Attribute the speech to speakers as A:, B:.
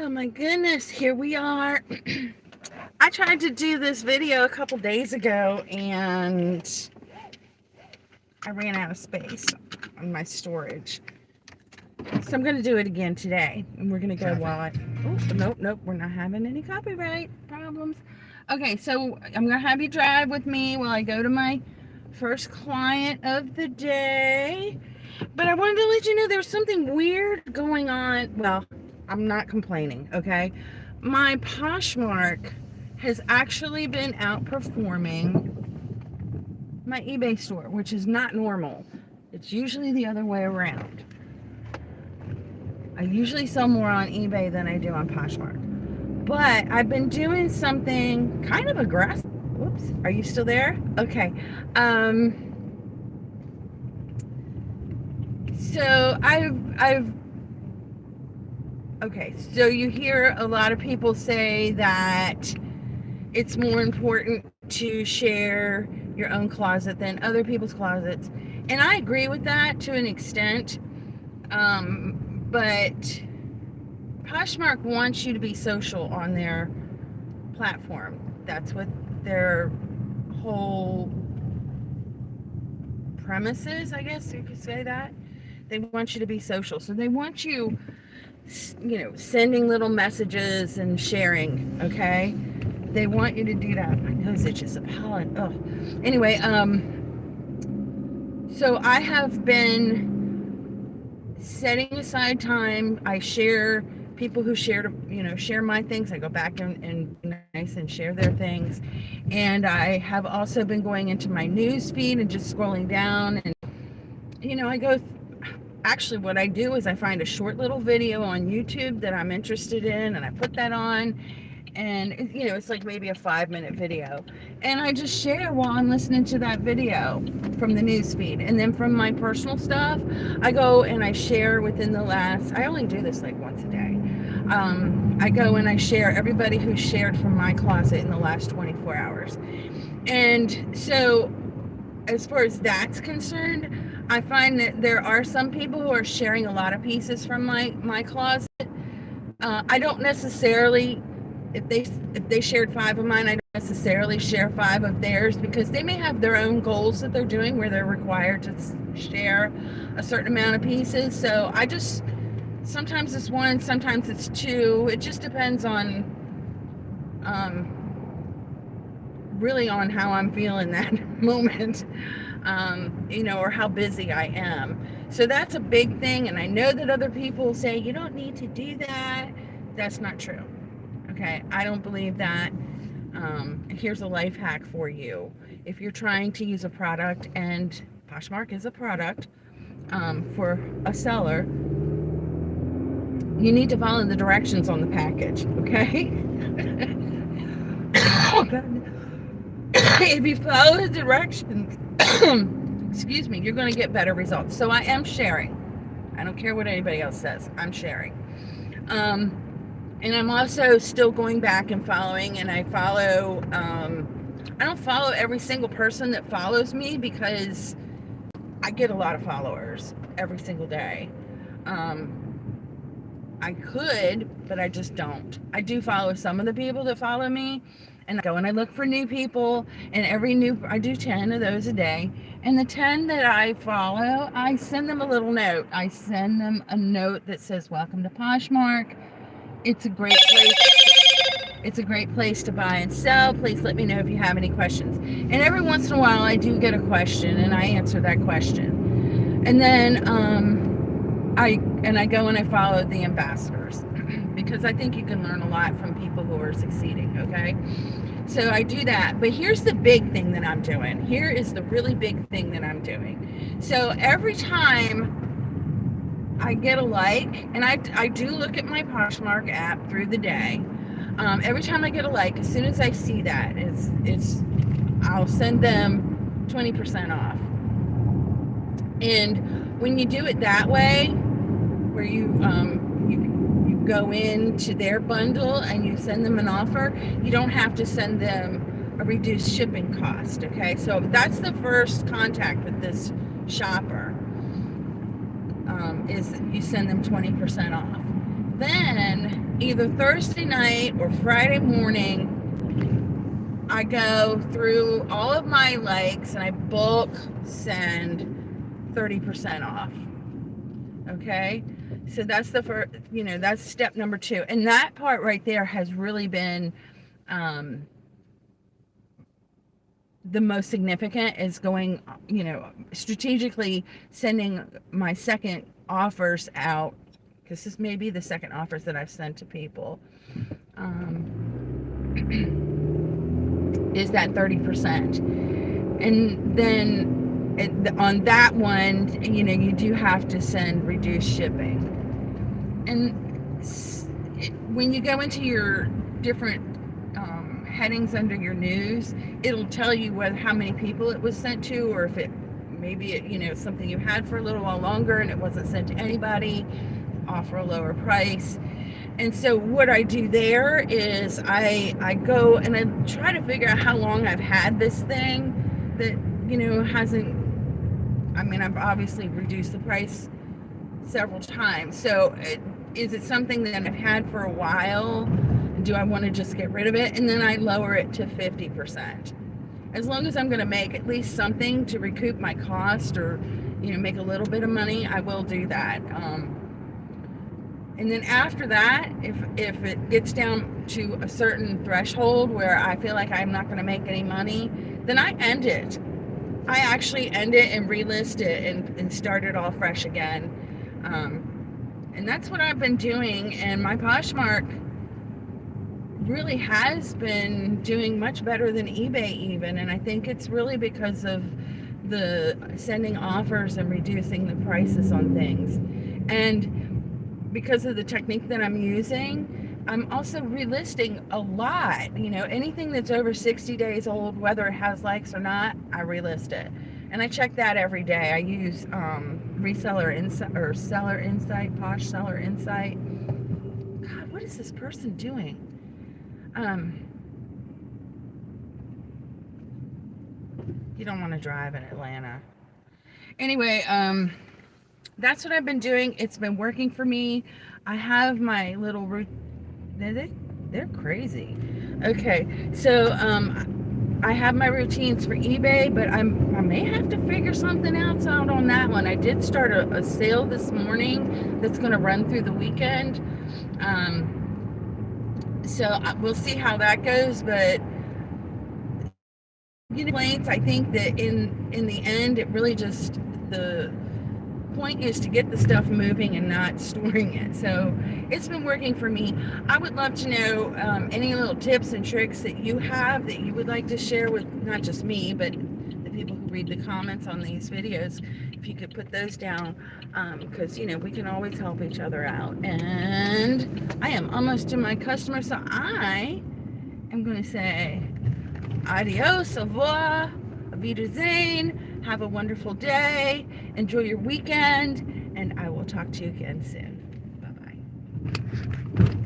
A: Oh my goodness, here we are. I tried to do this video a couple days ago and I ran out of space on my storage. So I'm going to do it again today. And we're going to go while I... Oh, nope, we're not having any copyright problems. Okay, so I'm going to have you drive with me while I go to my first client of the day. But I wanted to let you know there was something weird going on. Well, I'm not complaining, okay? My Poshmark has actually been outperforming my eBay store, which is not normal. It's usually the other way around. I usually sell more on eBay than I do on Poshmark. But I've been doing something kind of aggressive. Whoops, are you still there? Okay. So okay, so you hear a lot of people say that it's more important to share your own closet than other people's closets. And I agree with that to an extent. But Poshmark wants you to be social on their platform. That's what their whole premise is, I guess you could say that. They want you to be social. So they want you, sending little messages and sharing, okay? They want you to do that. My nose itches up. Oh. Anyway, so I have been setting aside time. I share people who share my things. I go back and nice and share their things. And I have also been going into my news feed and just scrolling down. And, I go... Actually, what I do is I find a short little video on YouTube that I'm interested in, and I put that on, and it's like maybe a 5-minute video, and I just share while I'm listening to that video from the news feed. And then from my personal stuff, I go and I share within the last... I only do this like once a day. I go and I share everybody who shared from my closet in the last 24 hours. And so, as far as that's concerned, I find that there are some people who are sharing a lot of pieces from my closet. I don't necessarily, if they shared 5 of mine, I don't necessarily share 5 of theirs, because they may have their own goals that they're doing where they're required to share a certain amount of pieces. So I just, sometimes it's 1, sometimes it's 2. It just depends on, really on how I'm feeling that moment. Or how busy I am. So that's a big thing. And I know that other people say, you don't need to do that. That's not true. Okay. I don't believe that. Here's a life hack for you. If you're trying to use a product, and Poshmark is a product, for a seller, you need to follow the directions on the package. Okay. Oh, God. If you follow the directions, excuse me, you're going to get better results. So I am sharing. I don't care what anybody else says. I'm sharing. And I'm also still going back and following, and I follow, I don't follow every single person that follows me, because I get a lot of followers every single day. I could, but I just don't. I do follow some of the people that follow me, and I go and I look for new people, and I do 10 of those a day. And the 10 that I follow, I send them a little note. I send them a note that says, welcome to Poshmark. It's a great place. It's a great place to buy and sell. Please let me know if you have any questions. And every once in a while I do get a question, and I answer that question. And then I go and I follow the ambassadors, because I think you can learn a lot from people who are succeeding, okay? So I do that. But here's the big thing that I'm doing. Here is the really big thing that I'm doing. So every time I get a like, and I do look at my Poshmark app through the day. Every time I get a like, as soon as I see that, I'll send them 20% off. And when you do it that way, where you go into their bundle and you send them an offer, you don't have to send them a reduced shipping cost, okay? So that's the first contact with this shopper, is you send them 20% off. Then either Thursday night or Friday morning, I go through all of my likes and I bulk send 30% off. Okay, so that's the first, that's step number 2, and that part right there has really been the most significant, is going, strategically sending my second offers out, because this may be the second offers that I've sent to people, is that 30%. And then on that one, you do have to send reduced shipping. And when you go into your different headings under your news, it'll tell you how many people it was sent to, or if maybe something you had for a little while longer and it wasn't sent to anybody, offer a lower price. And so what I do there is I go and I try to figure out how long I've had this thing that hasn't, I've obviously reduced the price several times. So is it something that I've had for a while? Do I want to just get rid of it? And then I lower it to 50%. As long as I'm going to make at least something to recoup my cost, or make a little bit of money, I will do that. And then after that, if it gets down to a certain threshold where I feel like I'm not going to make any money, then I end it. I actually end it and relist it and start it all fresh again. And that's what I've been doing. And my Poshmark really has been doing much better than eBay even. And I think it's really because of the sending offers and reducing the prices on things. And because of the technique that I'm using, I'm also relisting a lot. Anything that's over 60 days old, whether it has likes or not, I relist it. And I check that every day. I use Reseller Insight, or Seller Insight, Posh Seller Insight. God, what is this person doing? You don't want to drive in Atlanta. Anyway, that's what I've been doing. It's been working for me. I have my little they're crazy. Okay, so I have my routines for eBay, but I may have to figure something else out on that one. I did start a sale this morning that's going to run through the weekend. So we'll see how that goes, but complaints, I think that in the end, it really just, the point is to get the stuff moving and not storing it. So it's been working for me. I would love to know any little tips and tricks that you have that you would like to share with not just me, but the people who read the comments on these videos. If you could put those down, because we can always help each other out. And I am almost to my customer, so I am going to say adios, au revoir, auf Wiedersehen. Have a wonderful day. Enjoy your weekend, and I will talk to you again soon. Bye-bye.